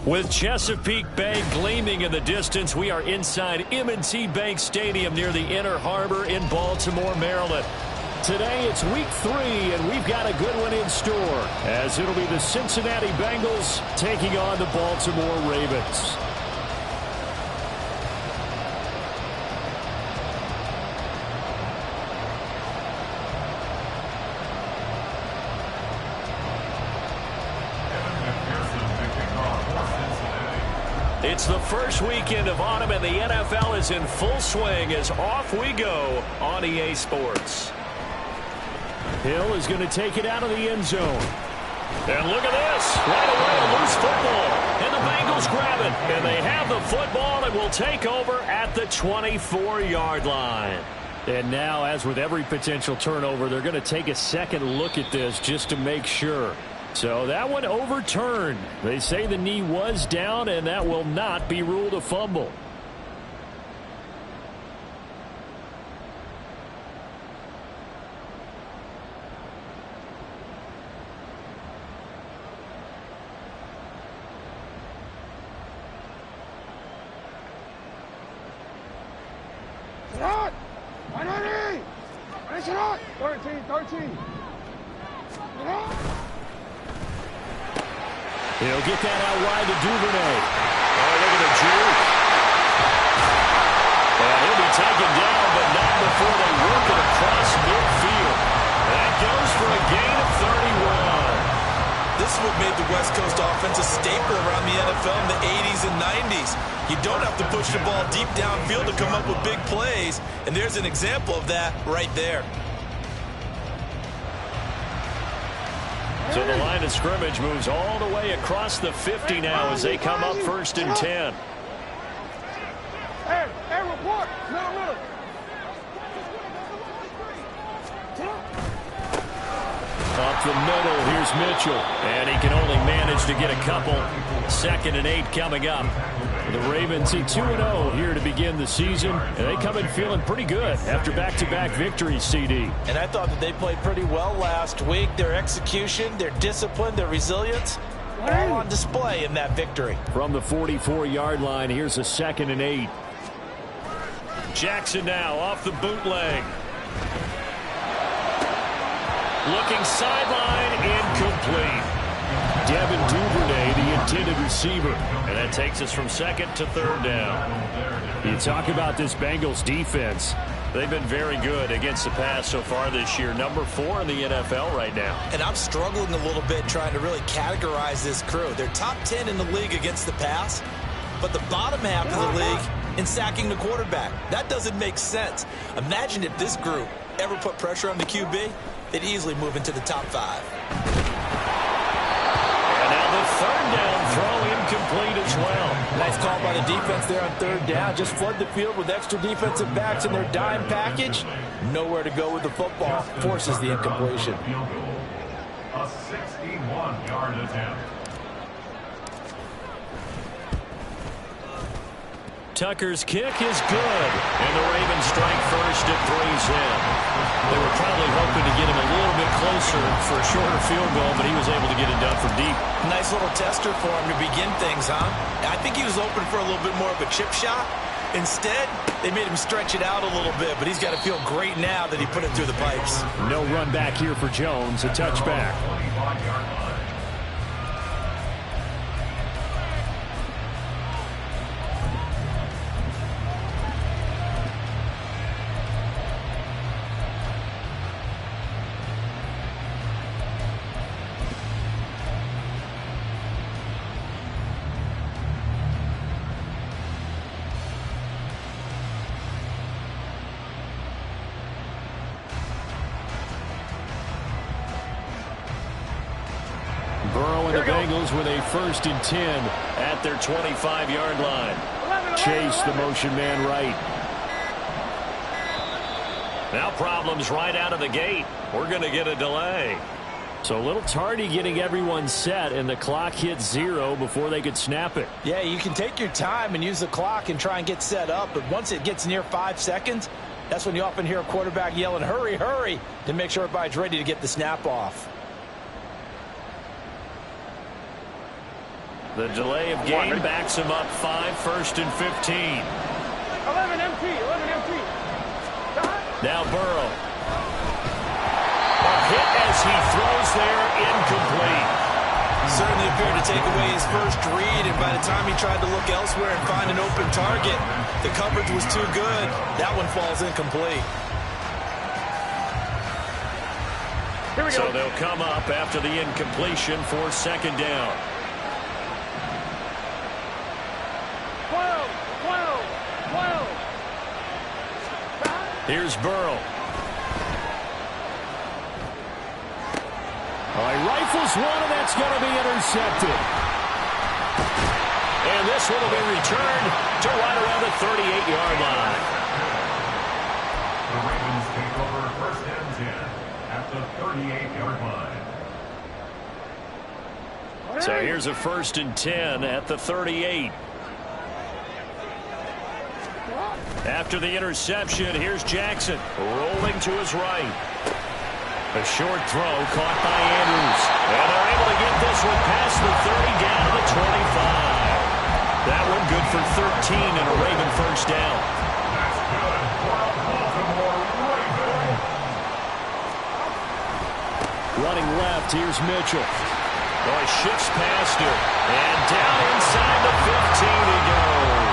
With Chesapeake Bay gleaming in the distance, we are inside M&T Bank Stadium near the Inner Harbor in Baltimore, Maryland. Today it's week 3, and we've got a good one in store, as it'll be the Cincinnati Bengals taking on the Baltimore Ravens. It's the first weekend of autumn, and the NFL is in full swing as off we go on EA Sports. Hill is going to take it out of the end zone. And look at this. Right away, a loose football. And the Bengals grab it. And they have the football and will take over at the 24-yard line. And now, as with every potential turnover, they're going to take a second look at this just to make sure. So that one overturned. They say the knee was down, and that will not be ruled a fumble. Shot! 100! 13. He'll get that out wide to Duvernay. Oh, look at the juke. And he'll be taken down, but not before they work it across midfield. That goes for a gain of 31. This is what made the West Coast offense a staple around the NFL in the 80s and 90s. You don't have to push the ball deep downfield to come up with big plays, and there's an example of that right there. So the line of scrimmage moves all the way across the 50 now as they come up 1st and 10. Hey, report. No. Up the middle, here's Mitchell. And he can only manage to get a couple. 2nd and 8 coming up. The Ravens at 2-0 here to begin the season. And they come in feeling pretty good after back-to-back victories, CD. And I thought that they played pretty well last week. Their execution, their discipline, their resilience, all on display in that victory. From the 44-yard line, here's a 2nd and 8. Jackson now off the bootleg. Looking sideline, incomplete. Devin Duvernay, the intended receiver. And that takes us from 2nd to 3rd down. You talk about this Bengals defense. They've been very good against the pass so far this year. Number 4 in the NFL right now. And I'm struggling a little bit trying to really categorize this crew. They're top 10 in the league against the pass, but the bottom half of the league in sacking the quarterback. That doesn't make sense. Imagine if this group ever put pressure on the QB, they'd easily move into the top 5. And now the 3rd down throw incomplete as well. Nice call by the defense there on 3rd down. Just flood the field with extra defensive backs in their dime package. Nowhere to go with the football. Forces the incompletion. A 61-yard attempt. Tucker's kick is good, and the Ravens strike first at 3's in. They were probably hoping to get him a little bit closer for a shorter field goal, but he was able to get it done from deep. Nice little tester for him to begin things, huh? I think he was open for a little bit more of a chip shot. Instead, they made him stretch it out a little bit, but he's got to feel great now that he put it through the pipes. No run back here for Jones, a touchback. Burrow and the Bengals with a 1st and 10 at their 25-yard line. Chase, the motion man right. Now problems right out of the gate. We're going to get a delay. So a little tardy getting everyone set, and the clock hit 0 before they could snap it. Yeah, you can take your time and use the clock and try and get set up, but once it gets near 5 seconds, that's when you often hear a quarterback yelling, hurry, hurry, to make sure everybody's ready to get the snap off. The delay of game backs him up 5, 1st and 15. 11 MT. Now Burrow. A hit as he throws there, incomplete. Certainly appeared to take away his first read, and by the time he tried to look elsewhere and find an open target, the coverage was too good. That one falls incomplete. So they'll come up after the incompletion for 2nd down. 12. Here's Burrow. He rifles one, and that's going to be intercepted. And this one will be returned to right around the 38-yard line. The Ravens take over 1st and 10 at the 38-yard line. So here's a 1st and 10 at the 38. After the interception, here's Jackson rolling to his right. A short throw caught by Andrews. And they're able to get this one past the 30 down to the 25. That one good for 13 and a Raven 1st down. That's good for a Baltimore Raven. Running left, here's Mitchell. He shifts past him. And down inside the 15 he goes.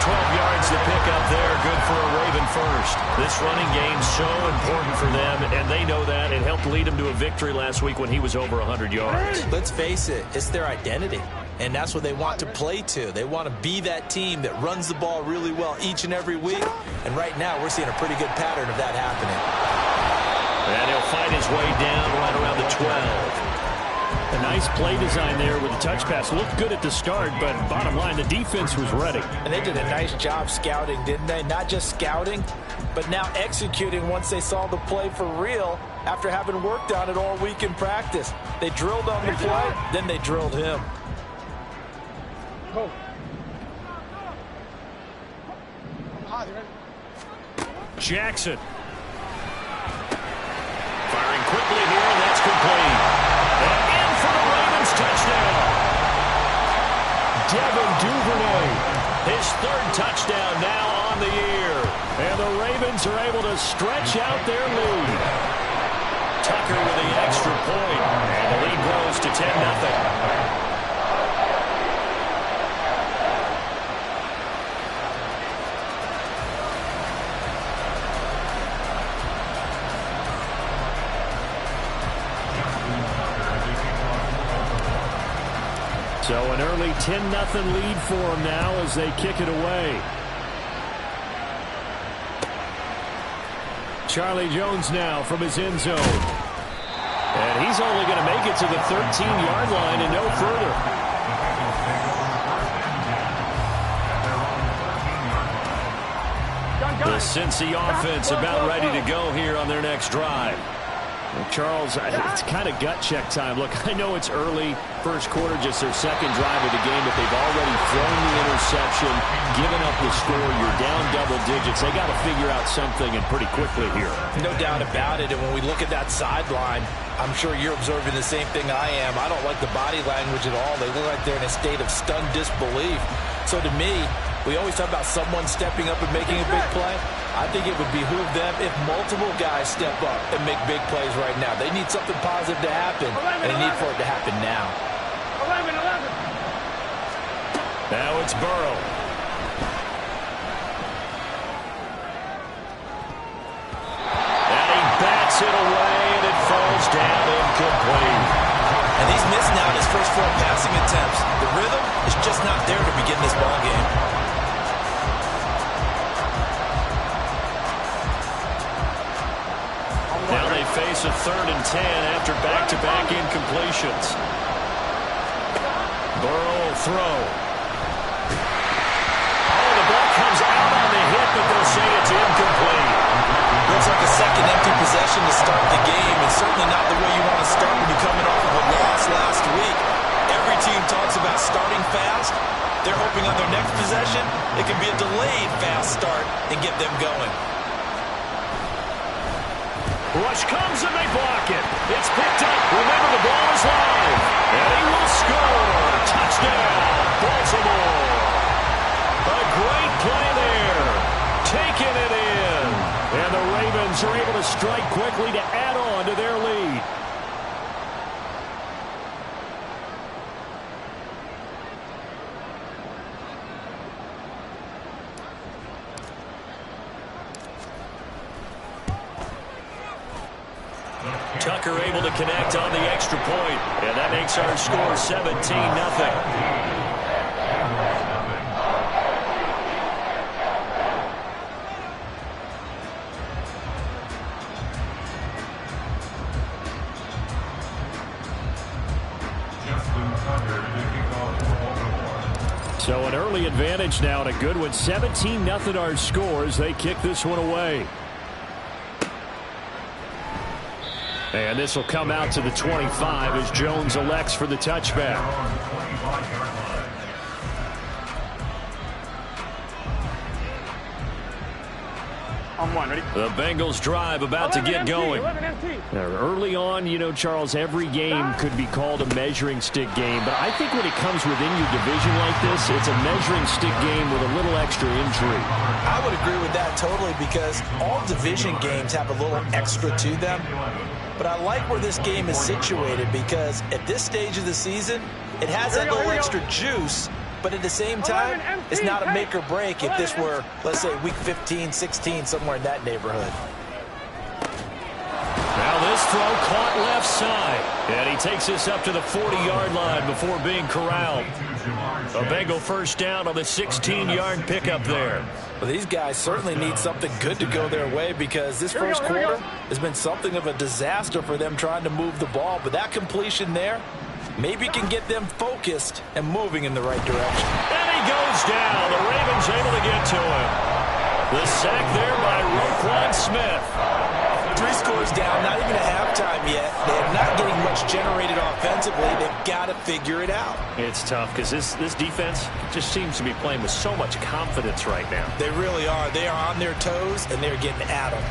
12 yards to pick up there. Good for a Raven 1st. This running game's so important for them, and they know that. It helped lead them to a victory last week when he was over 100 yards. Let's face it, it's their identity, and that's what they want to play to. They want to be that team that runs the ball really well each and every week, and right now we're seeing a pretty good pattern of that happening. And he'll find his way down right around the 12. A nice play design there with the touch pass. Looked good at the start, but bottom line, the defense was ready. And they did a nice job scouting, didn't they? Not just scouting, but now executing once they saw the play for real after having worked on it all week in practice. They drilled on the play, then they drilled him. Jackson. Firing quickly here, and that's complete. And in for the Ravens touchdown. Devin Duvernay, his 3rd touchdown now on the year. And the Ravens are able to stretch out their lead. Tucker with the extra point, and the lead grows to 10-0. So an early 10-0 lead for them now as they kick it away. Charlie Jones now from his end zone. And he's only going to make it to the 13-yard line and no further. The Cincy offense about ready to go here on their next drive. Charles, it's kind of gut check time. Look, I know it's early, first quarter, just their 2nd drive of the game, but they've already thrown the interception, given up the score. You're down double digits. They got to figure out something, and pretty quickly here. No doubt about it. And when we look at that sideline, I'm sure you're observing the same thing I am. I don't like the body language at all. They look like they're in a state of stunned disbelief. So to me, we always talk about someone stepping up and making a big play. I think it would behoove them if multiple guys step up and make big plays right now. They need something positive to happen, and they need for it to happen now. 11. Now it's Burrow. And he bats it away, and it falls down incomplete. And he's missed now in his first 4 passing attempts. The rhythm is just not there to begin this ball game. Now they face a 3rd and 10 after back-to-back incompletions. Burrow will throw. Oh, the ball comes out on the hit, but they'll say it's incomplete. Looks like a second empty possession to start the game, and certainly not the way you want to start when you're coming off of a loss last week. Every team talks about starting fast. They're hoping on their next possession, it can be a delayed fast start and get them going. Rush comes and they block it. It's picked up. Remember, the ball is live. And he will score. Touchdown, Baltimore. A great play there. Taking it in. And the Ravens are able to strike quickly to add on to their lead. Tucker able to connect on the extra point, and that makes our score 17-0. So an early advantage now and a good one. 17-0 our scores. They kick this one away. And this will come out to the 25 as Jones elects for the touchback. On one, ready? The Bengals drive about to get going. Now, early on, you know, Charles, every game could be called a measuring stick game. But I think when it comes within your division like this, it's a measuring stick game with a little extra intrigue. I would agree with that totally because all division games have a little extra to them. But I like where this game is situated because at this stage of the season, it has that little extra juice, but at the same time, it's not a make or break if this were, let's say, week 15, 16, somewhere in that neighborhood. Now this throw caught left side, and he takes this up to the 40-yard line before being corralled. A Bengal first down on the 16-yard pickup there. Well, these guys certainly need something good to go their way because this first quarter has been something of a disaster for them trying to move the ball. But that completion there maybe can get them focused and moving in the right direction. And he goes down. The Ravens able to get to him. The sack there by Roquan Smith. 3 scores down, not even a halftime yet. They're not getting much generated offensively. They've got to figure it out. It's tough because this defense just seems to be playing with so much confidence right now. They really are. They are on their toes, and they're getting at them.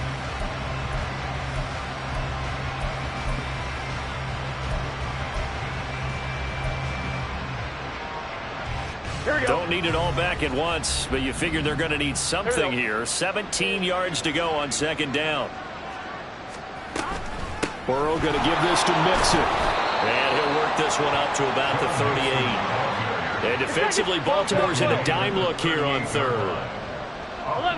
Don't need it all back at once, but you figure they're going to need something here. 17 yards to go on second down. Burrow going to give this to Mixon. And he'll work this one up to about the 38. And defensively, Baltimore's in a dime look here on third. 11,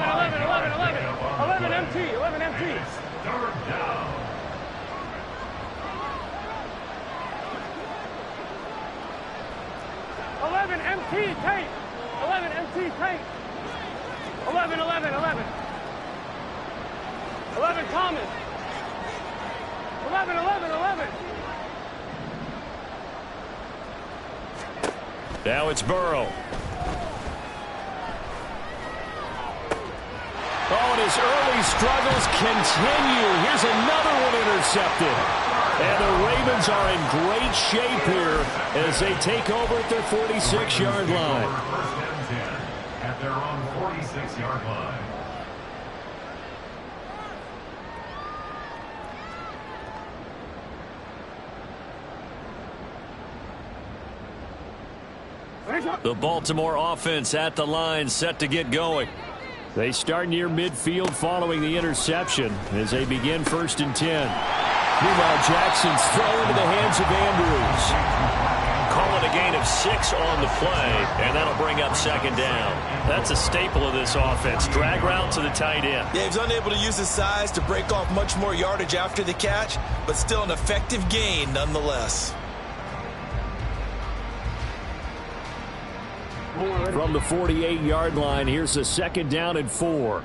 11, 11, 11. 11 MT, 11 MT. Third down. 11 MT tape. 11 MT tape. 11, 11, 11. 11 Thomas. 11, 11, 11. Now it's Burrow. Oh, and his early struggles continue. Here's another one intercepted. And the Ravens are in great shape here as they take over at their 46-yard line. First and 10 at their own 46-yard line. The Baltimore offense at the line, set to get going. They start near midfield following the interception as they begin 1st and 10. Meanwhile, Jackson's throw into the hands of Andrews. Call it a gain of 6 on the play, and that'll bring up second down. That's a staple of this offense. Drag route to the tight end. Yeah, he's unable to use his size to break off much more yardage after the catch, but still an effective gain nonetheless. From the 48-yard line, here's a 2nd down and 4.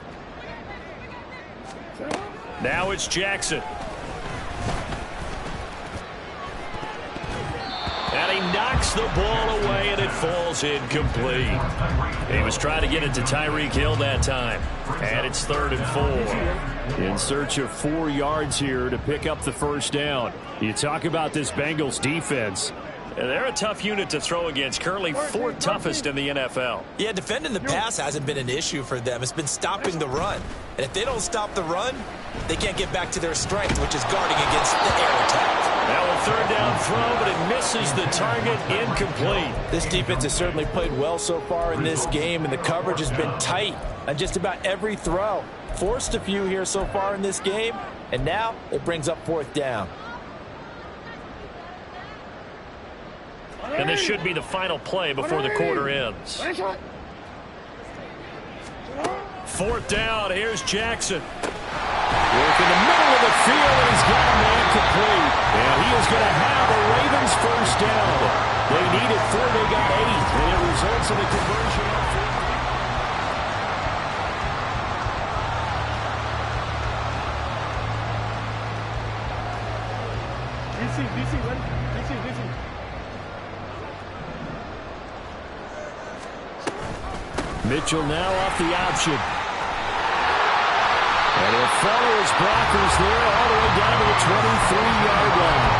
Now it's Jackson. And he knocks the ball away, and it falls incomplete. He was trying to get it to Tyreek Hill that time. And it's 3rd and 4. In search of 4 yards here to pick up the first down. You talk about this Bengals defense. And they're a tough unit to throw against, currently 4th toughest in the NFL. Yeah, defending the pass hasn't been an issue for them. It's been stopping the run. And if they don't stop the run, they can't get back to their strength, which is guarding against the air attack. Now a 3rd down throw, but it misses the target, incomplete. This defense has certainly played well so far in this game, and the coverage has been tight on just about every throw. Forced a few here so far in this game, and now it brings up 4th down. And this should be the final play before the quarter ends. 4th down, here's Jackson. Work in the middle of the field, and he's got a man complete. And he is going to have a Ravens 1st down. They needed 4, they got 8, and it results in a conversion on 4th. DC, ready? DC. Mitchell now off the option. And he'll follow his blockers there all the way down to the 23-yard line.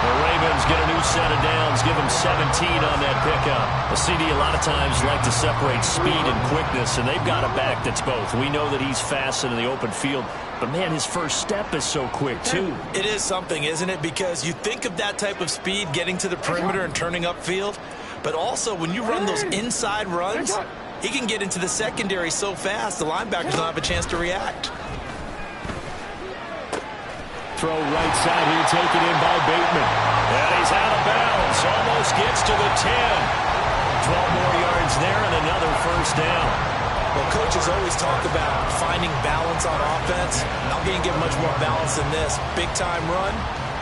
The Ravens get a new set of downs, give them 17 on that pickup. The CD a lot of times like to separate speed and quickness, and they've got a back that's both. We know that he's fast in the open field, but, man, his first step is so quick, too. It is something, isn't it? Because you think of that type of speed getting to the perimeter and turning upfield, but also when you run those inside runs, he can get into the secondary so fast the linebackers don't have a chance to react. Throw right side here, taken in by Bateman. And he's out of bounds, almost gets to the 10. 12 more yards there and another 1st down. Well, coaches always talk about finding balance on offense. Not being given much more balance than this. Big-time run,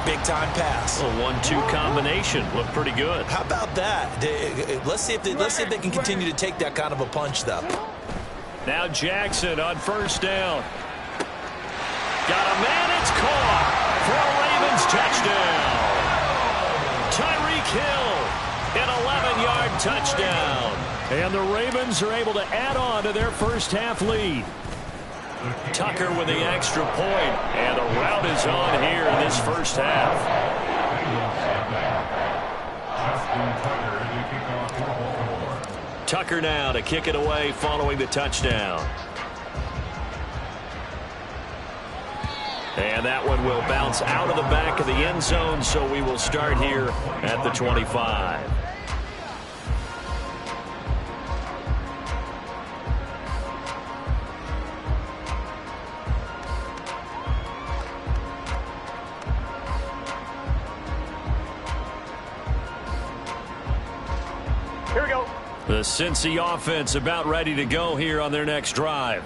big-time pass. A 1-2 combination. Looked pretty good. How about that? Let's see if they can continue to take that kind of a punch, though. Now Jackson on 1st down. Got a man, it's caught for a Ravens touchdown. Tyreek Hill, an 11-yard touchdown. And the Ravens are able to add on to their first half lead. Tucker with the extra point, and the route is on here in this first half. Tucker now to kick it away following the touchdown. And that one will bounce out of the back of the end zone, so we will start here at the 25. Here we go. The Cincy offense about ready to go here on their next drive.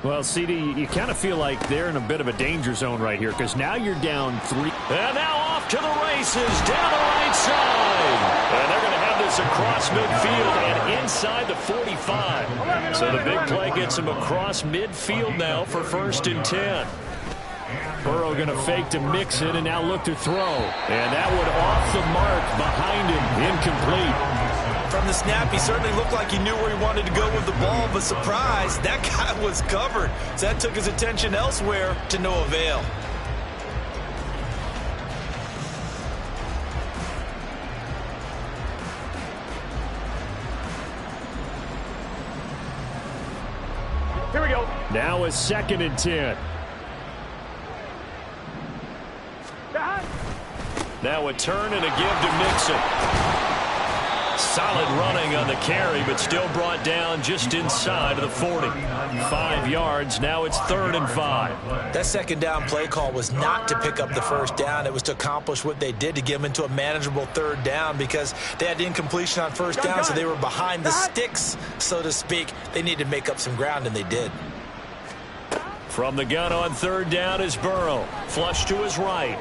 Well, CD, you kind of feel like they're in a bit of a danger zone right here because now you're down 3. And now off to the races down the right side. And they're going to have this across midfield and inside the 45. So the big play gets him across midfield now for 1st and 10. Burrow going to fake to mix it and now look to throw. And that one off the mark behind him, incomplete. From the snap, he certainly looked like he knew where he wanted to go with the ball, but surprise, that guy was covered. So that took his attention elsewhere to no avail. Here we go. Now a 2nd and 10. Now a turn and a give to Mixon. Solid running on the carry, but still brought down just inside of the 40. 5 yards. Now it's 3rd and 5. That 2nd down play call was not to pick up the 1st down. It was to accomplish what they did to get them into a manageable 3rd down because they had incompletion on 1st down, so they were behind the sticks, so to speak. They needed to make up some ground, and they did. From the gun on 3rd down is Burrow. Flush to his right.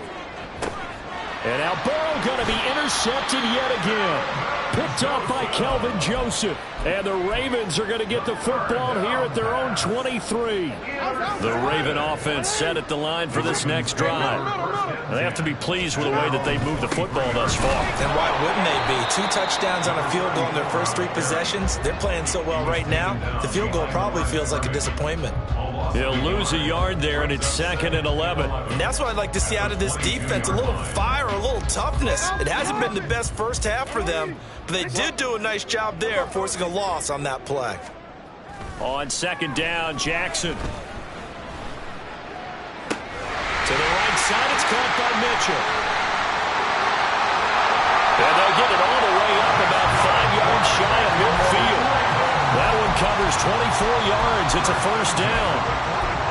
And now Burrow going to be intercepted yet again. Picked off by Kelvin Joseph. And the Ravens are going to get the football here at their own 23. The Raven offense set at the line for this next drive. And they have to be pleased with the way that they've moved the football thus far. And why wouldn't they be? 2 touchdowns on a field goal in their first 3 possessions. They're playing so well right now, the field goal probably feels like a disappointment. He'll lose a yard there, and it's 2nd and 11. And that's what I'd like to see out of this defense, a little fire, a little toughness. It hasn't been the best first half for them, but they did do a nice job there, forcing a loss on that play. On 2nd down, Jackson. To the right side, it's caught by Mitchell. And they'll get it all the way up about 5 yards shy of midfield. That one covers 24 yards. It's a first down.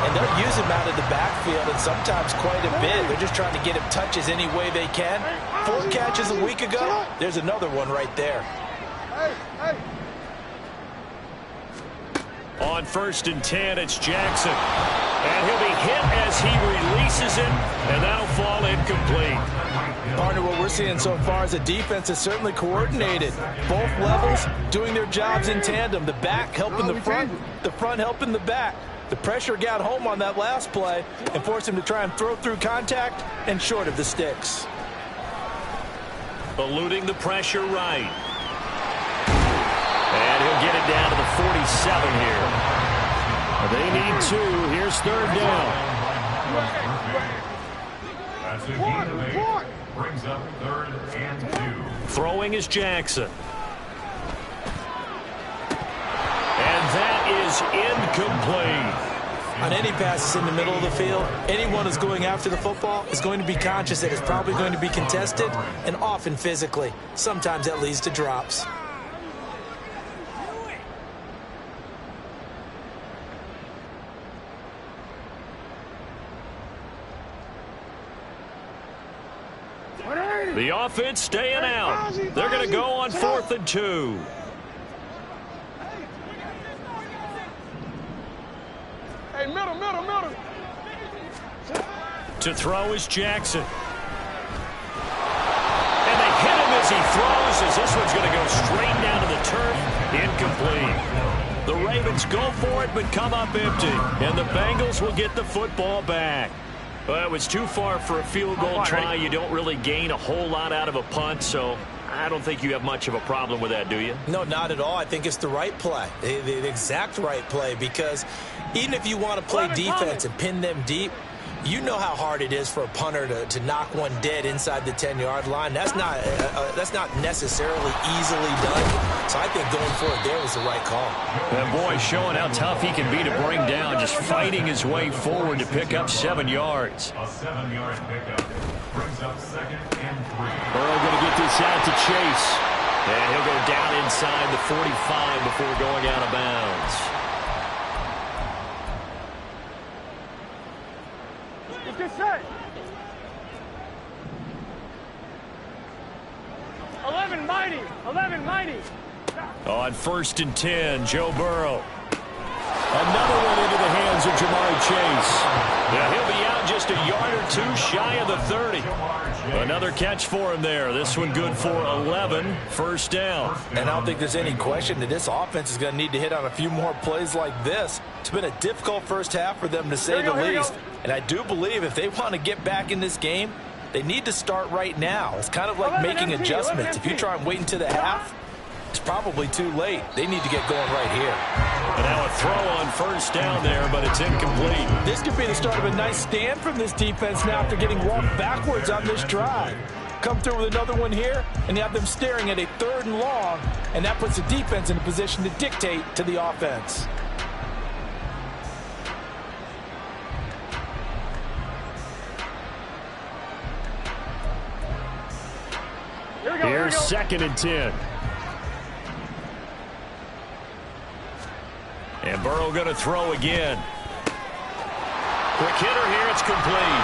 And they'll use him out of the backfield, and sometimes quite a bit. They're just trying to get him touches any way they can. 4 catches a week ago. There's another one right there. On 1st and 10, it's Jackson. And he'll be hit as he releases it, and that'll fall incomplete. Partner, what we're seeing so far is the defense is certainly coordinated. Both levels doing their jobs in tandem. The back helping the front helping the back. The pressure got home on that last play and forced him to try and throw through contact and short of the sticks. Eluding the pressure right. And he'll get it down to the 47 here. They need 2. Here's 3rd down. That's a gain of 8. Brings up 3rd and 2. Throwing is Jackson. And that is incomplete. On any passes in the middle of the field, anyone who's going after the football is going to be conscious that it's probably going to be contested, and often physically. Sometimes that leads to drops. The offense staying out. They're going to go on 4th and 2. Hey, middle. To throw is Jackson. And they hit him as he throws, as this one's going to go straight down to the turf. Incomplete. The Ravens go for it, but come up empty. And the Bengals will get the football back. Well, it was too far for a field goal try. You don't really gain a whole lot out of a punt, so I don't think you have much of a problem with that, do you? No, not at all. I think it's the right play, the exact right play, because even if you want to play defense and pin them deep, you know how hard it is for a punter to knock one dead inside the 10-yard line. That's not necessarily easily done. So I think going for it there was the right call. And boy, showing how tough he can be to bring down, just fighting his way forward to pick up 7 yards. A 7-yard pickup. Brings up 2nd and 3. Burrow going to get this out to Chase. And he'll go down inside the 45 before going out of bounds. Get set. 11 mighty. On 1st and 10, Joe Burrow. Another one into the hands of Jamar Chase. Yeah, he'll be out just a yard or 2 shy of the 30. Another catch for him there. This one good for 11. First down. And I don't think there's any question that this offense is going to need to hit on a few more plays like this. It's been a difficult first half for them, to say the least. And I do believe if they want to get back in this game, they need to start right now. It's kind of like making adjustments. If you try and wait until the half, it's probably too late. They need to get going right here. And now a throw on first down there, but it's incomplete. This could be the start of a nice stand from this defense now after getting walked backwards on this drive. Come through with another one here, and you have them staring at a 3rd and long, and that puts the defense in a position to dictate to the offense. Here's 2nd and 10. And Burrow going to throw again. Quick hitter here, it's complete.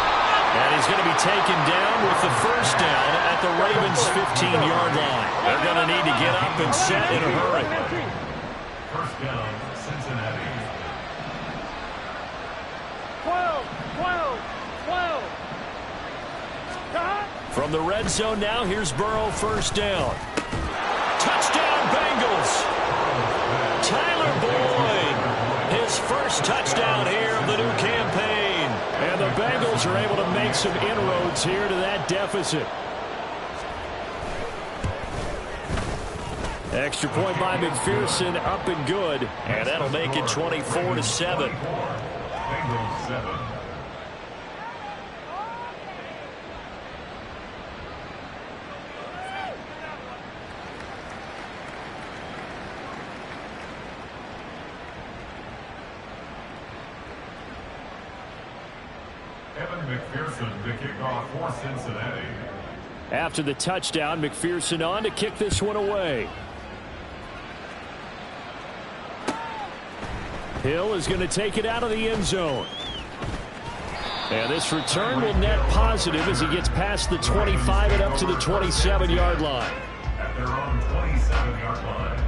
And he's going to be taken down with the first down at the Ravens' 15-yard line. They're going to need to get up and set in a hurry. First down, Cincinnati. 12. From the red zone now, here's Burrow, first down. Touchdown, Bengals. Tyler Boyd, his first touchdown here of the new campaign. And the Bengals are able to make some inroads here to that deficit. Extra point by McPherson, up and good. And that'll make it 24-7. Bengals 7. McPherson to kick off for Cincinnati. After the touchdown, McPherson on to kick this one away. Hill is going to take it out of the end zone. And this return will net positive as he gets past the 25 and up to the 27-yard line. At their own 27-yard line.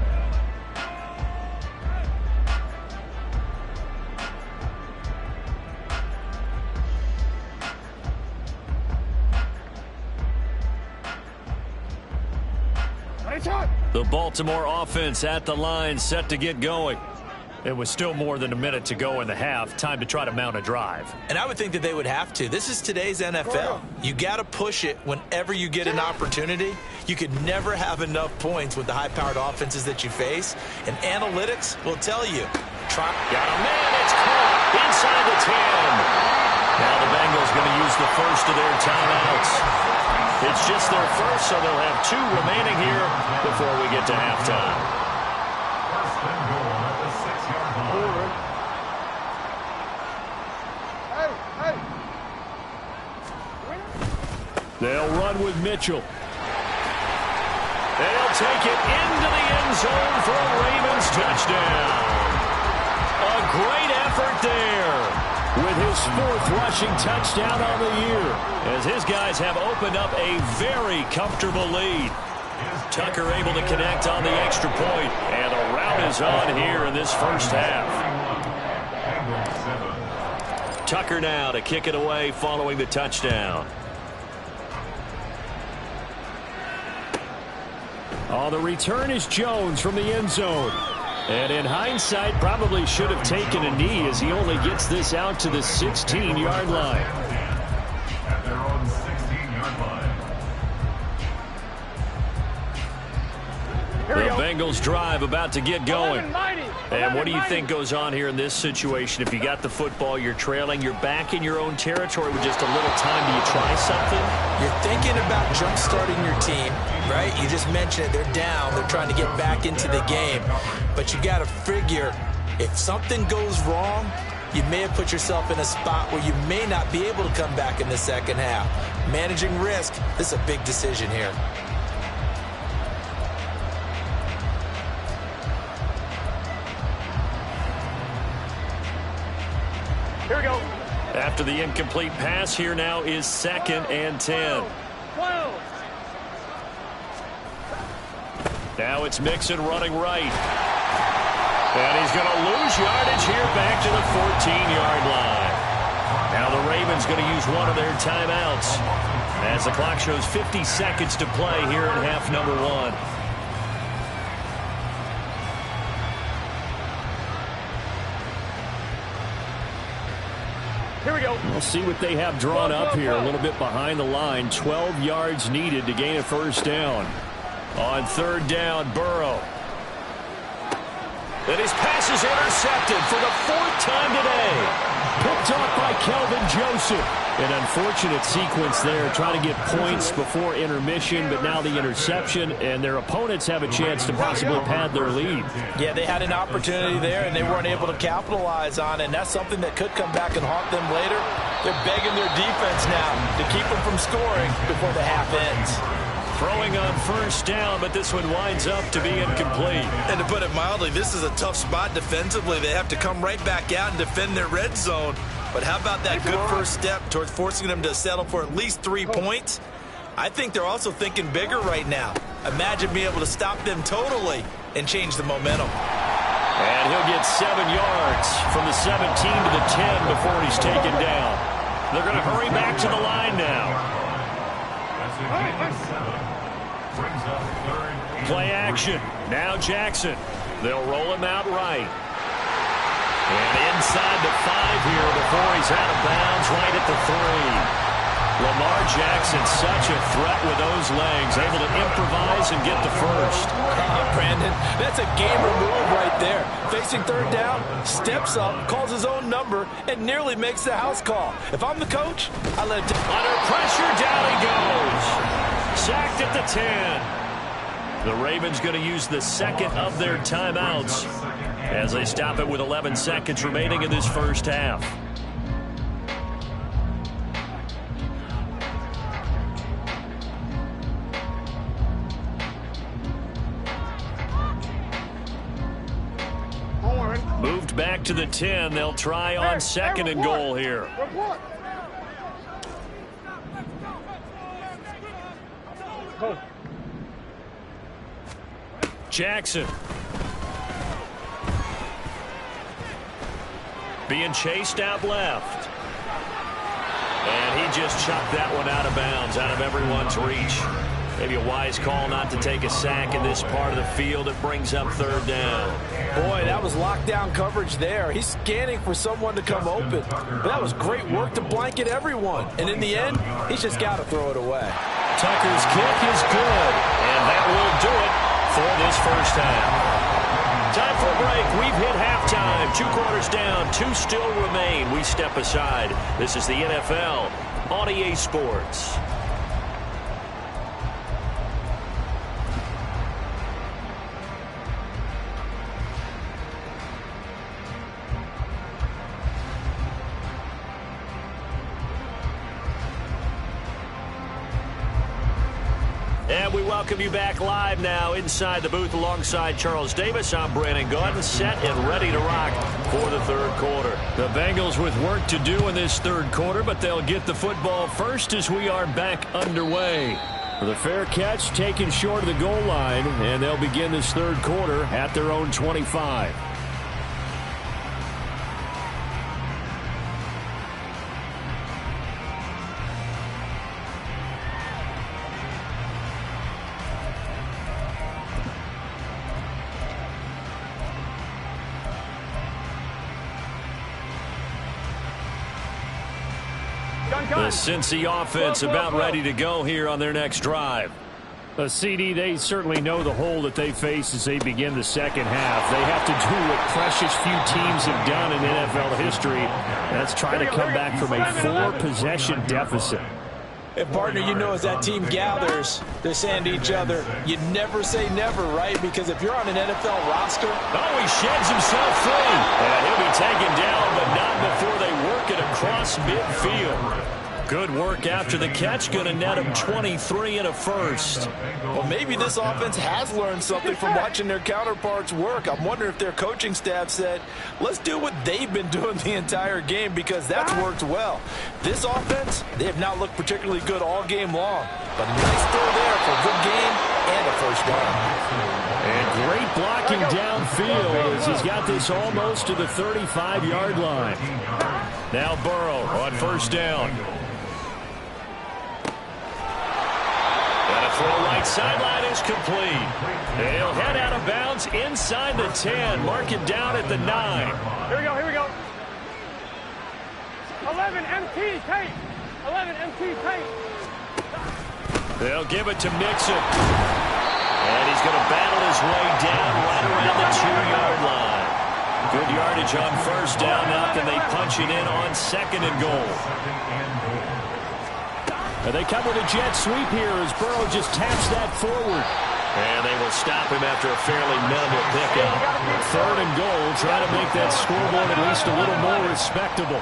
The Baltimore offense at the line, set to get going. It was still more than a minute to go in the half. Time to try to mount a drive. And I would think that they would have to. This is today's NFL. You got to push it whenever you get an opportunity. You could never have enough points with the high-powered offenses that you face. And analytics will tell you. Got a man. It's caught inside the 10. Now the Bengals going to use the first of their timeouts. It's just their first, so they'll have 2 remaining here before we get to halftime. First and goal at the 6-yard line. They'll run with Mitchell. They'll take it into the end zone for a Ravens touchdown. A great effort there. With his 4th rushing touchdown on the year, as his guys have opened up a very comfortable lead. Tucker able to connect on the extra point, and the rout is on here in this first half. Tucker now to kick it away following the touchdown. Oh, the return is Jones from the end zone. And in hindsight, probably should have taken a knee as he only gets this out to the 16-yard line. At their own 16-yard line. The Bengals drive about to get going. And what do you think goes on here in this situation? If you got the football, you're trailing, you're back in your own territory with just a little time. Do you try something? You're thinking about jump-starting your team, right? You just mentioned it. They're down. They're trying to get back into the game. But you got to figure, if something goes wrong, you may have put yourself in a spot where you may not be able to come back in the second half. Managing risk, this is a big decision here. Here we go. After the incomplete pass, here now is 2nd and 10. 12. Now it's Mixon running right. And he's going to lose yardage here back to the 14-yard line. Now the Ravens going to use one of their timeouts as the clock shows 50 seconds to play here in half number 1. Here we go. We'll see what they have drawn up here. A little bit behind the line. 12 yards needed to gain a first down. On 3rd down, Burrow. And his pass is intercepted for the 4th time today. Picked off by Kelvin Joseph. An unfortunate sequence there, trying to get points before intermission, but now the interception, and their opponents have a chance to possibly pad their lead. Yeah, they had an opportunity there, and they weren't able to capitalize on it, and that's something that could come back and haunt them later. They're begging their defense now to keep them from scoring before the half ends. Throwing on 1st down, but this one winds up to be incomplete. And to put it mildly, this is a tough spot defensively. They have to come right back out and defend their red zone. But how about that good first step towards forcing them to settle for at least 3 points? I think they're also thinking bigger right now. Imagine being able to stop them totally and change the momentum. And he'll get 7 yards from the 17 to the 10 before he's taken down. They're going to hurry back to the line now. Play action. Now Jackson. They'll roll him out right. And inside the 5 here before he's out of bounds right at the 3. Lamar Jackson, such a threat with those legs, able to improvise and get the first. Brandon, that's a gamer move right there. Facing third down, steps up, calls his own number, and nearly makes the house call. If I'm the coach, I let it. Under pressure, down he goes. Sacked at the 10. The Ravens going to use the second of their timeouts as they stop it with 11 seconds remaining in this first half. Moved back to the 10. They'll try on second and goal here. Jackson. Being chased out left. And he just chucked that one out of bounds, out of everyone's reach. Maybe a wise call not to take a sack in this part of the field. It brings up third down. Boy, that was lockdown coverage there. He's scanning for someone to come open. But that was great work to blanket everyone. And in the end, he's just got to throw it away. Tucker's kick is good. And that will do it for this first half. Time for a break. We've hit halftime. 2 quarters down. 2 still remain. We step aside. This is the NFL on EA Sports. And we welcome you back live now inside the booth alongside Charles Davis. I'm Brandon Gaudin, set and ready to rock for the third quarter. The Bengals with work to do in this third quarter, but they'll get the football first as we are back underway. The fair catch taken short of the goal line, and they'll begin this third quarter at their own 25. The Cincy offense about ready to go here on their next drive. The CD, they certainly know the hole that they face as they begin the second half. They have to do what precious few teams have done in NFL history. That's try to come back from a 4-possession deficit. And, partner, you know as that team gathers, they're saying to each other, you never say never, right? Because if you're on an NFL roster. Oh, he sheds himself free. And he'll be taken down, but not before they work it across midfield. Good work after the catch. Going to net him 23 and a first. Well, maybe this offense has learned something from watching their counterparts work. I'm wondering if their coaching staff said, let's do what they've been doing the entire game because that's worked well. This offense, they have not looked particularly good all game long. But a nice throw there for a good game and a first down. And great blocking downfield as he's got this almost to the 35-yard line. Now Burrow on first down. Throw right sideline is complete. They'll head out of bounds inside the 10. Mark it down at the 9. Here we go, here we go. 11 MT tape. 11 MT tape. They'll give it to Mixon. And he's going to battle his way down right around the 2-yard line. Good yardage on first down. Now can they punch it in on second and goal? And they come with a jet sweep here as Burrow just taps that forward. And they will stop him after a fairly minimal pickup. Third and goal, trying to make that scoreboard at least a little more respectable.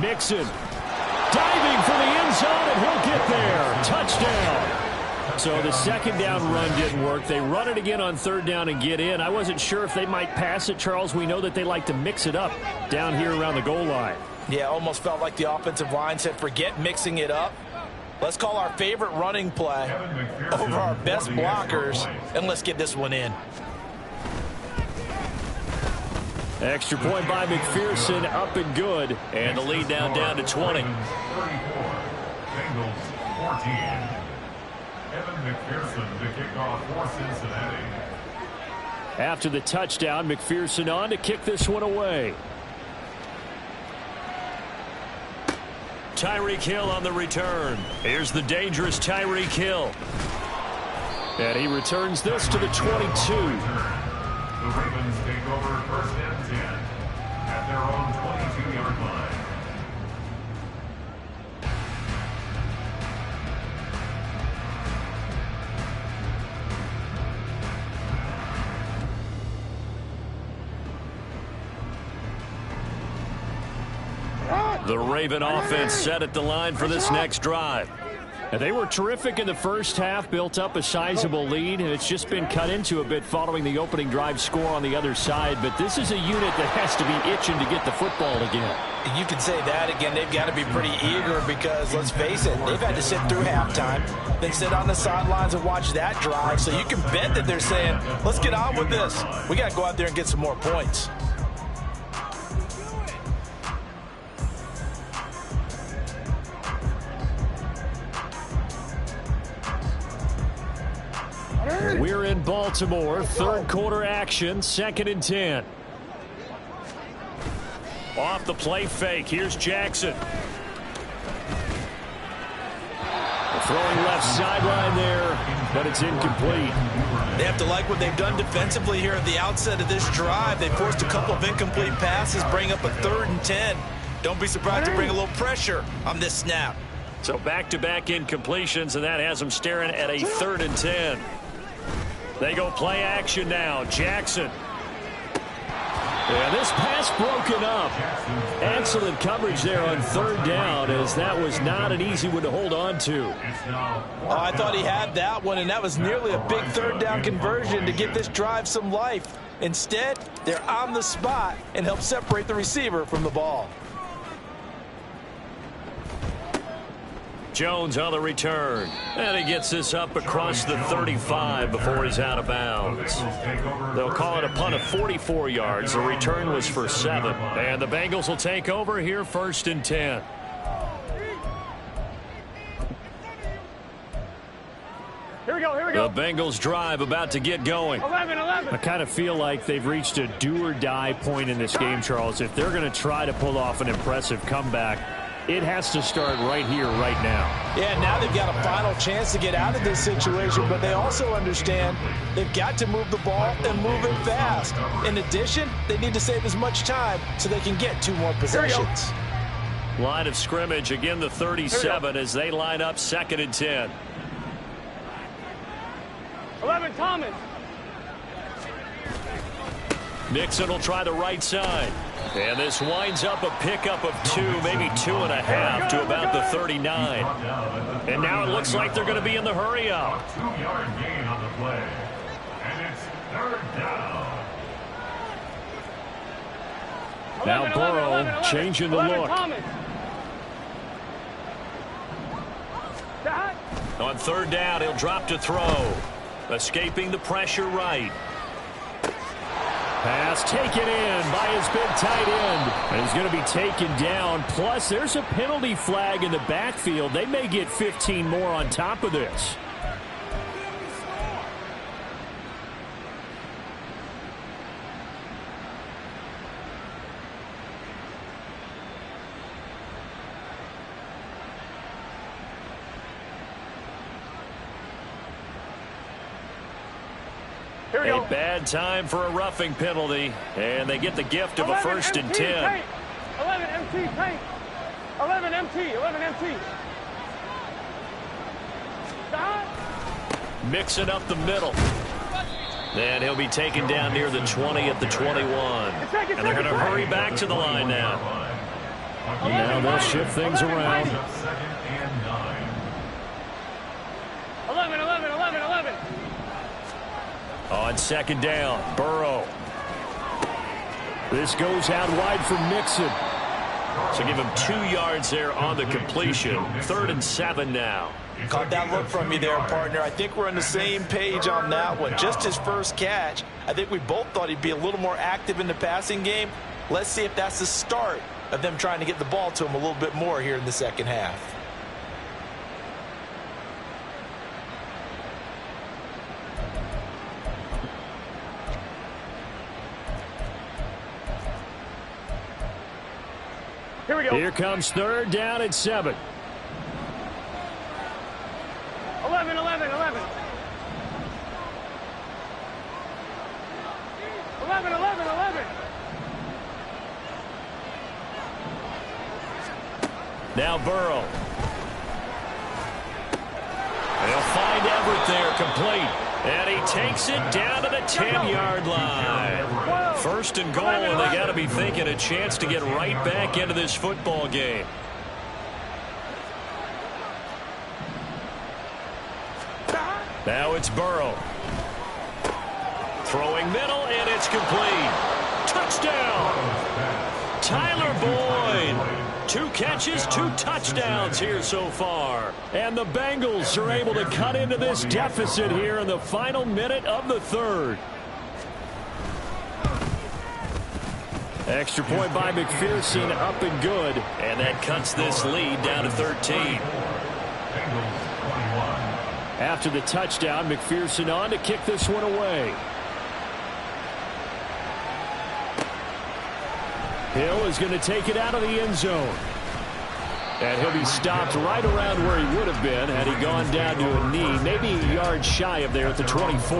Mixon diving for the end zone, and he'll get there. Touchdown. So the second down run didn't work. They run it again on third down and get in. I wasn't sure if they might pass it, Charles. We know that they like to mix it up down here around the goal line. Yeah, almost felt like the offensive line said, forget mixing it up. Let's call our favorite running play over our best blockers, and let's get this one in. Extra point by McPherson, up and good. And the lead down to 20. 34, Bengals 14. Evan McPherson, the kickoff for Cincinnati. After the touchdown, McPherson on to kick this one away. Tyreek Hill on the return. Here's the dangerous Tyreek Hill. And he returns this to the 22. The Ravens take over first and 10 at their own 22-yard line. The Raven offense set at the line for this next drive. And they were terrific in the first half, built up a sizable lead, and it's just been cut into a bit following the opening drive score on the other side. But this is a unit that has to be itching to get the football again. You can say that again. They've got to be pretty eager because, let's face it, they've had to sit through halftime, then sit on the sidelines and watch that drive. So you can bet that they're saying, let's get on with this. We got to go out there and get some more points. We're in Baltimore. Third quarter action. 2nd and 10. Off the play fake. Here's Jackson. Throwing left sideline there, but it's incomplete. They have to like what they've done defensively here at the outset of this drive. They forced a couple of incomplete passes, bring up a 3rd and 10. Don't be surprised to bring a little pressure on this snap. So back-to-back incompletions, and that has them staring at a 3rd and 10. They go play action now. Jackson. Yeah, this pass broken up. Excellent coverage there on 3rd down, as that was not an easy one to hold on to. Oh, I thought he had that one, and that was nearly a big 3rd down conversion to give this drive some life. Instead, they're on the spot and help separate the receiver from the ball. Jones on the return. And he gets this up across the 35 before he's out of bounds. They'll call it a punt of 44 yards. The return was for 7. And the Bengals will take over here 1st and 10. Here we go. The Bengals drive about to get going. 11. I kind of feel like they've reached a do-or-die point in this game, Charles. If they're going to try to pull off an impressive comeback, it has to start right here, right now. Yeah, now they've got a final chance to get out of this situation, but they also understand they've got to move the ball and move it fast. In addition, they need to save as much time so they can get 2 more possessions. Line of scrimmage, again the 37 as they line up 2nd and 10. 11, Thomas. Nixon will try the right side. And this winds up a pickup of 2, maybe 2.5 to about the 39. And now it looks like they're going to be in the hurry-up. 2-yard gain on the play. And it's 3rd down. Now Burrow changing the look. On 3rd down, he'll drop to throw. Escaping the pressure right. Pass taken in by his big tight end. And he's going to be taken down. Plus, there's a penalty flag in the backfield. They may get 15 more on top of this. A bad time for a roughing penalty, and they get the gift of a 1st and 10. 11 MT, tank. 11 MT, 11 MT. Mixing up the middle. And he'll be taken down near the 20 at the 21. And they're going to hurry back to the line now. Now they'll shift things around. 11. On 2nd down, Burrow. This goes out wide for Mixon. So give him 2 yards there on the completion. 3rd and 7 now. Caught that look from you there, partner. I think we're on the same page on that one. Just his first catch. I think we both thought he'd be a little more active in the passing game. Let's see if that's the start of them trying to get the ball to him a little bit more here in the 2nd half. Here we go. Here comes third down and 7. 11, 11, 11. 11, 11, 11. Now Burrow. They'll find Everett there, complete. And he takes it down to the 10-yard line. First and goal, and they got to be thinking a chance to get right back into this football game. Now it's Burrow. Throwing middle, and it's complete. Touchdown! Tyler Boyd. 2 catches, 2 touchdowns here so far. And the Bengals are able to cut into this deficit here in the final minute of the third. Extra point by McPherson, up and good. And that cuts this lead down to 13. After the touchdown, McPherson on to kick this one away. Hill is going to take it out of the end zone. And he'll be stopped right around where he would have been had he gone down to a knee, maybe a yard shy of there at the 24.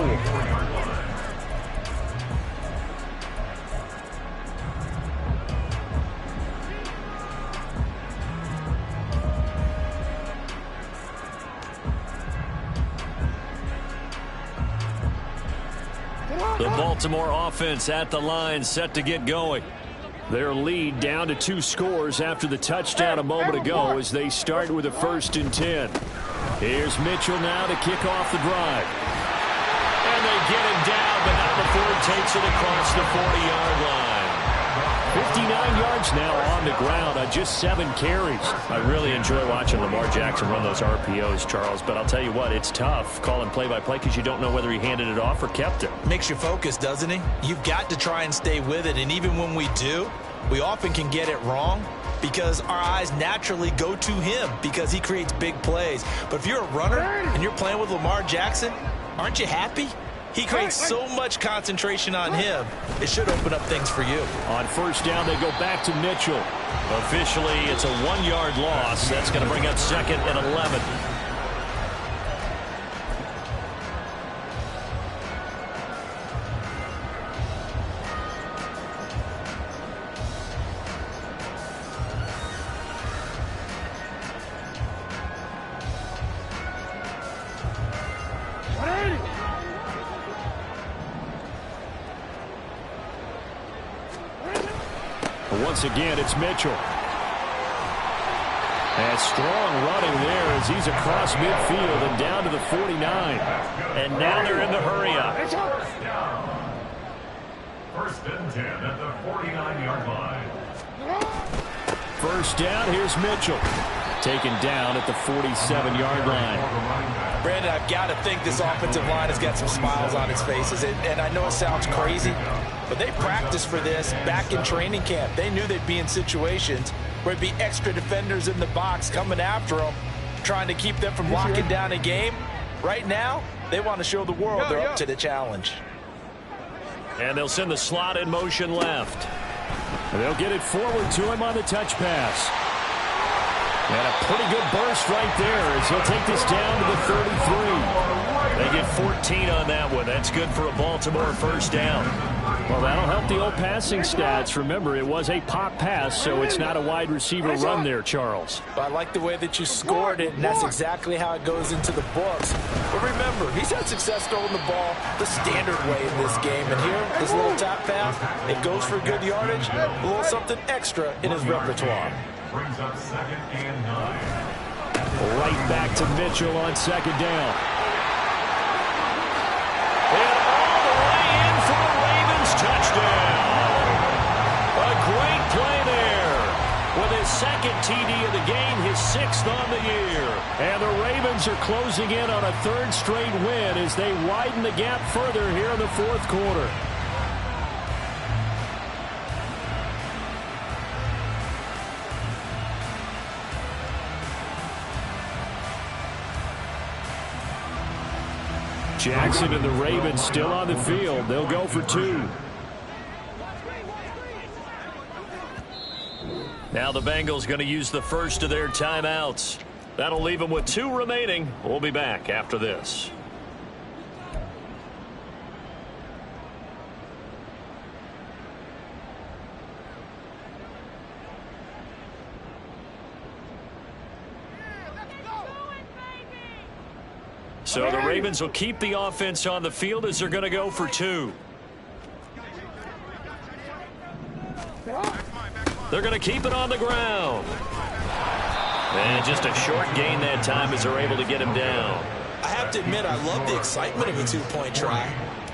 The Baltimore offense at the line, set to get going. Their lead down to 2 scores after the touchdown a moment ago as they start with a 1st and 10. Here's Mitchell now to kick off the drive. And they get him down, but not before he takes it across the 40-yard line. 59 yards now on the ground on just 7 carries. I really enjoy watching Lamar Jackson run those RPOs, Charles, but I'll tell you what, it's tough calling play-by-play because you don't know whether he handed it off or kept it. Makes you focus, doesn't he? You've got to try and stay with it, and even when we do, we often can get it wrong because our eyes naturally go to him because he creates big plays. But if you're a runner and you're playing with Lamar Jackson, aren't you happy? He creates so much concentration on him, it should open up things for you. On 1st down, they go back to Mitchell. Officially, it's a 1-yard loss. That's going to bring up 2nd and 11. Once again, it's Mitchell. And strong running there as he's across midfield and down to the 49. And now they're in the hurry-up. 1st and 10 at the 49-yard line. 1st down, here's Mitchell. Taken down at the 47-yard line. Brandon, I've got to think this offensive line has got some smiles on its faces. And I know it sounds crazy, but they practiced for this back in training camp. They knew they'd be in situations where it'd be extra defenders in the box coming after them, trying to keep them from locking down a game. Right now, they want to show the world they're up to the challenge. And they'll send the slot in motion left. And they'll get it forward to him on the touch pass. And a pretty good burst right there as he'll take this down to the 33. They get 14 on that one. That's good for a Baltimore 1st down. Well, that'll help the old passing stats. Remember, it was a pop pass, so it's not a wide receiver run there, Charles. But I like the way that you scored it, and that's exactly how it goes into the books. But remember, he's had success throwing the ball the standard way in this game. And here, this little tap pass, it goes for good yardage, a little something extra in his repertoire. Brings up 2nd and 9. Right back to Mitchell on 2nd down. And all the way in for the Ravens touchdown. A great play there. With his 2nd TD of the game, his 6th on the year. And the Ravens are closing in on a 3rd straight win as they widen the gap further here in the 4th quarter. Jackson and the Ravens still on the field. They'll go for 2. Now the Bengals going to use the first of their timeouts. That'll leave them with 2 remaining. We'll be back after this. So the Ravens will keep the offense on the field as they're going to go for 2. They're going to keep it on the ground. And just a short gain that time as they're able to get him down. I have to admit, I love the excitement of a 2-point try.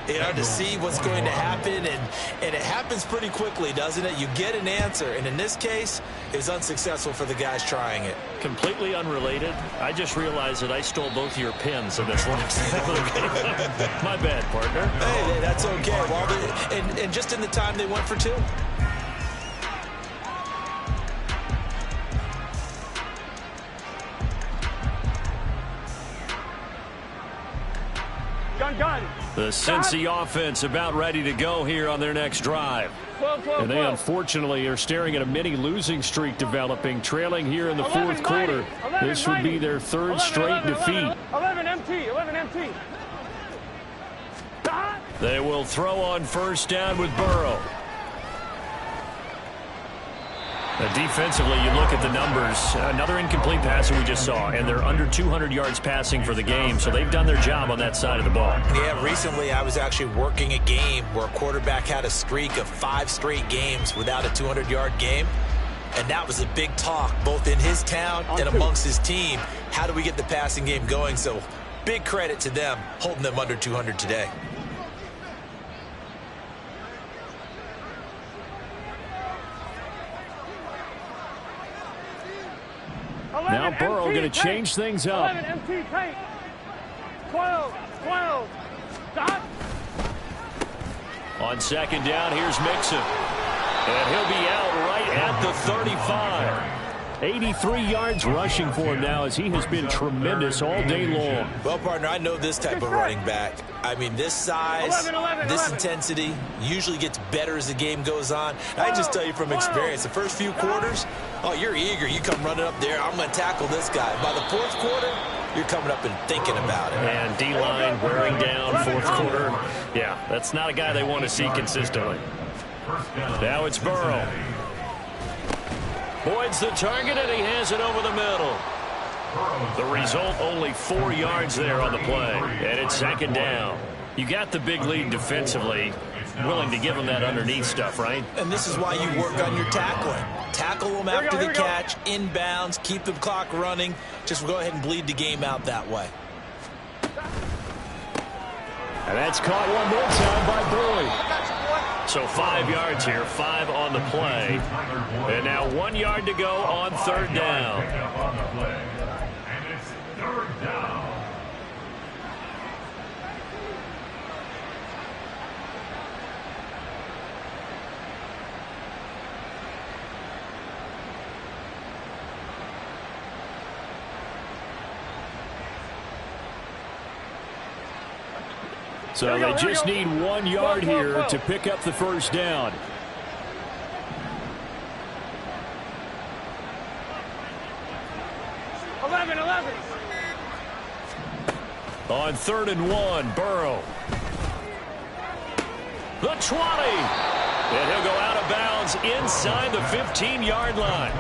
You know, to see what's going to happen, and it happens pretty quickly, doesn't it? You get an answer, and in this case, it was unsuccessful for the guys trying it. Completely unrelated. I just realized that I stole both of your pins in this last My bad, partner. Hey, that's okay. Well, and just in the time they went for 2. The Cincy offense about ready to go here on their next drive. And they unfortunately are staring at a mini losing streak developing, trailing here in the fourth quarter. This would be their 3rd straight defeat. 11 MT. They will throw on first down with Burrow. Defensively, you look at the numbers. Another incomplete pass that we just saw, and they're under 200 yards passing for the game, so they've done their job on that side of the ball. Yeah, recently I was actually working a game where a quarterback had a streak of 5 straight games without a 200-yard game, and that was a big talk both in his town and amongst his team. How do we get the passing game going? So big credit to them holding them under 200 today. Now Burrow going to change things up. 11 MT tank. 12. Stop. On second down, here's Mixon. And he'll be out right at the 35. 83 yards rushing for him now as he has been tremendous all day long. Well, partner, I know this type of running back. I mean, this size, 11. this intensity usually gets better as the game goes on. I just tell you from experience, the first few quarters, oh, you're eager. You come running up there, I'm going to tackle this guy. By the fourth quarter, you're coming up and thinking about it. And D-line wearing down fourth quarter. Yeah, that's not a guy they want to see consistently. Now it's Burrow. Boyd's the target, and he has it over the middle. The result, only 4 yards there on the play. And it's second down. You got the big lead defensively. Willing to give them that underneath stuff, right? And this is why you work on your tackling. Tackle them after the catch, inbounds, keep the clock running. Just go ahead and bleed the game out that way. And that's caught one more time by Boyd. So 5 yards here, 5 on the play. And now 1 yard to go on third down. And it's 3rd down. So they just need 1 yard here to pick up the first down. On 3rd and 1, Burrow. The 20. And he'll go out of bounds inside the 15-yard line.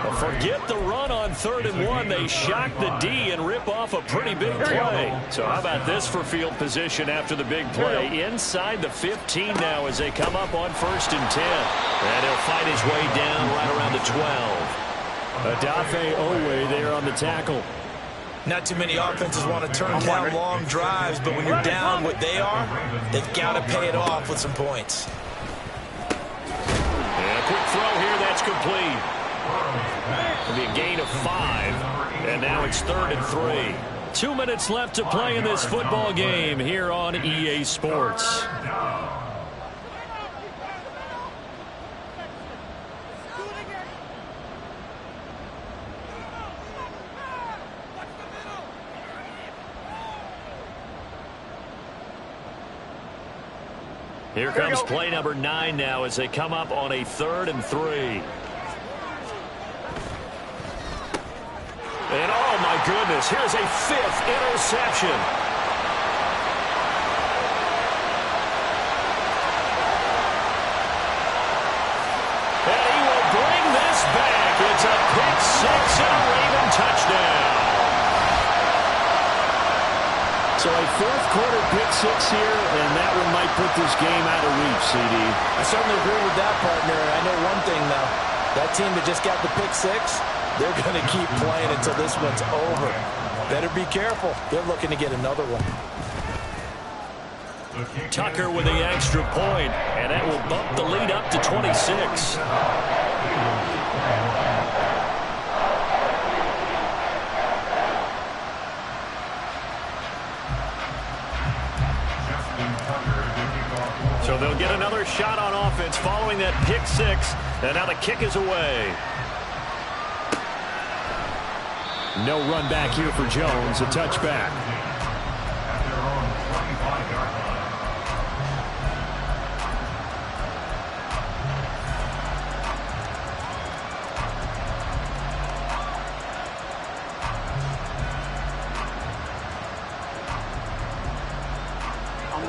Well, forget the run on 3rd and 1. They shock the D and rip off a pretty big play. So how about this for field position after the big play? Inside the 15 now as they come up on 1st and 10. And he'll fight his way down right around the 12. Adafe Owe there on the tackle. Not too many offenses want to turn down long drives, but when you're down what they are, they've got to pay it off with some points. And a quick throw here, that's complete. It'll be a gain of 5, and now it's 3rd and 3. 2 minutes left to play in this football game here on EA Sports. Here comes play number 9 now as they come up on a 3rd and 3. goodness, here's a 5th interception. And he will bring this back. It's a pick 6 and a Raven touchdown. So a 4th quarter pick 6 here, and that one might put this game out of reach, CD. I certainly agree with that, partner. I know one thing, though. That team that just got the pick 6, they're going to keep playing until this one's over. Better be careful. They're looking to get another one. Tucker with the extra point, and that will bump the lead up to 26. So they'll get another shot on offense following that pick 6, and now the kick is away. No run back here for Jones, a touchback. At their own 25-yard line.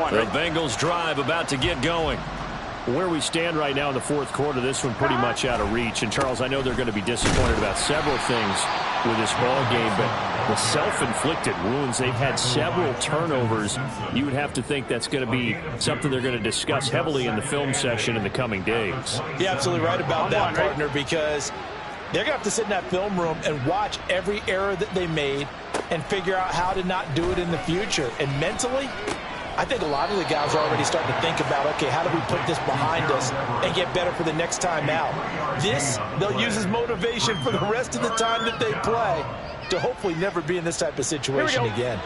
The Bengals drive about to get going. Where we stand right now in the 4th quarter, this one pretty much out of reach. And, Charles, I know they're going to be disappointed about several things with this ball game, but the self-inflicted wounds, they've had several turnovers. You would have to think that's going to be something they're going to discuss heavily in the film session in the coming days. You're absolutely right about that, partner, because they're going to have to sit in that film room and watch every error that they made and figure out how to not do it in the future. And mentally, I think a lot of the guys are already starting to think about, okay, how do we put this behind us and get better for the next time out? This, they'll use as motivation for the rest of the time that they play to hopefully never be in this type of situation again.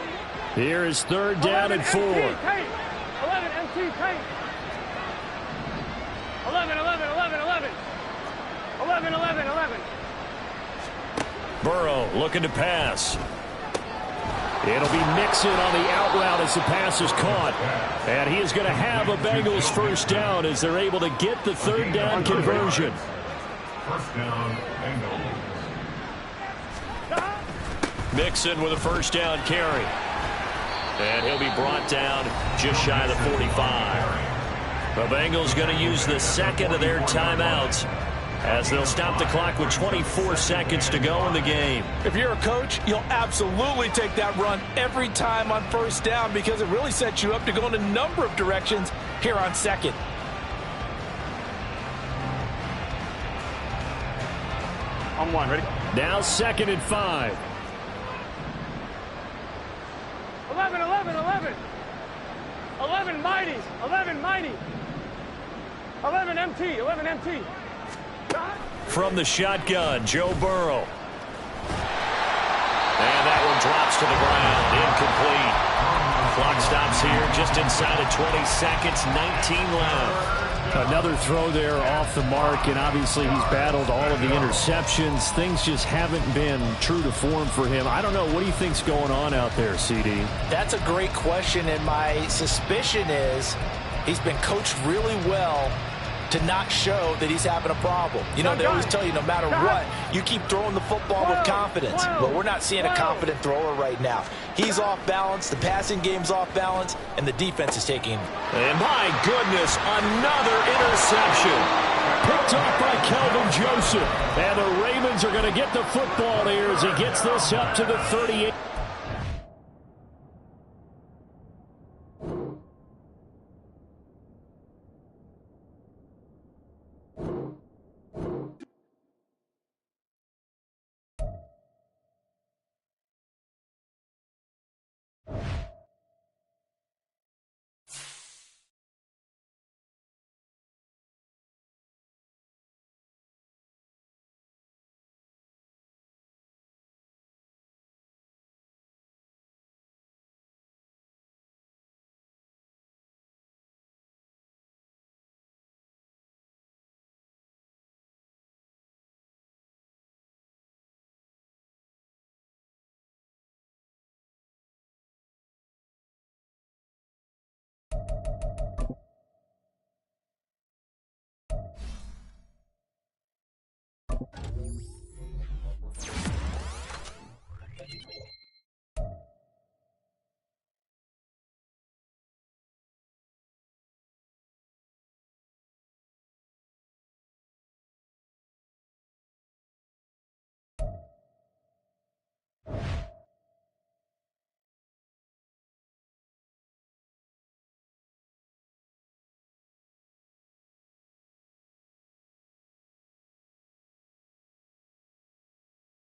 Here is 3rd down and 4. 11 MT, tank. 11, 11, 11, 11. 11, 11, 11. Burrow looking to pass. It'll be Mixon on the out route as the pass is caught. And he is going to have a Bengals 1st down as they're able to get the 3rd down conversion. 1st down, Bengals. Mixon with a 1st down carry. And he'll be brought down just shy of the 45. The Bengals going to use the 2nd of their timeouts as they'll stop the clock with 24 seconds to go in the game. If you're a coach, you'll absolutely take that run every time on 1st down because it really sets you up to go in a number of directions here on 2nd. On 1, ready? Now 2nd and 5. 11, 11, 11. 11 mighties, 11 mighty. 11 MT, 11 MT. From the shotgun, Joe Burrow. And that one drops to the ground, incomplete. Clock stops here just inside of 20 seconds, 19 left. Another throw there off the mark, and obviously he's battled all of the interceptions. Things just haven't been true to form for him. I don't know. What do you think's going on out there, CD? That's a great question, and my suspicion is he's been coached really well to not show that he's having a problem. You know, they always tell you no matter what, you keep throwing the football with confidence. But we're not seeing a confident thrower right now. He's off balance, the passing game's off balance, and the defense is taking. And my goodness, another interception. Picked off by Kelvin Joseph. And the Ravens are going to get the football here as he gets this up to the 38.